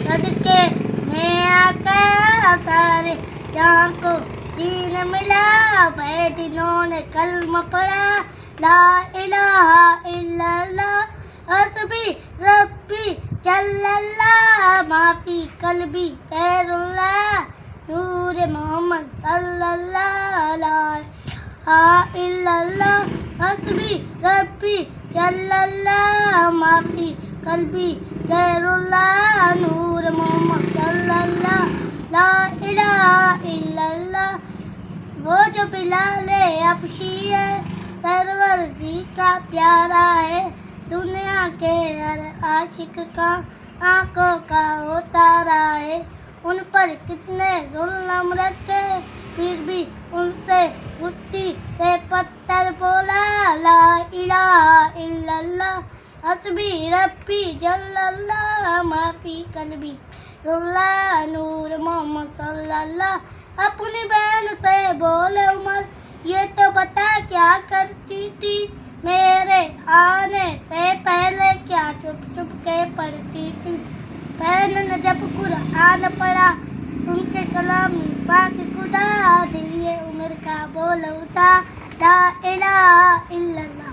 صدقے میں آقا سارے جہاں کو دین ملا، بے دنوں نے کلمہ پڑھا، لا الہ الا اللہ حسبی ربی جل اللہ، ما فی قلبی غیر اللہ، نور محمد صلی اللہ، لا الہ الا اللہ حسبی ربی جل اللہ، ما فی قلبی غیر اللہ، نور محمد صلی اللہ، لا الہ الا اللہ۔ وہ جو بلال حبشی ہے، سرور جی کا پیارا ہے، دنیا کے ہر عاشق کا آنکھوں کا وہ تارا ہے، ان پر کتنے ظلم رکھے پھر بھی ان سے مٹھی سے پتھر بولا، لا الہ الا اللہ حسبی ربی جل اللہ، ما فی قلبی اللہ، نور محمد صلی اللہ۔ اپنی بہن سے بولے عمر، یہ تو بتا کیا کرتی تھی، میرے آنے سے پہلے کیا چھپ چھپ کے پڑھتی تھی؟ بہن نے جب قرآن پڑھا، سن کے کلام پاک خدا، دل یہ عمر کا بول اٹھا، لا الہ الا اللہ۔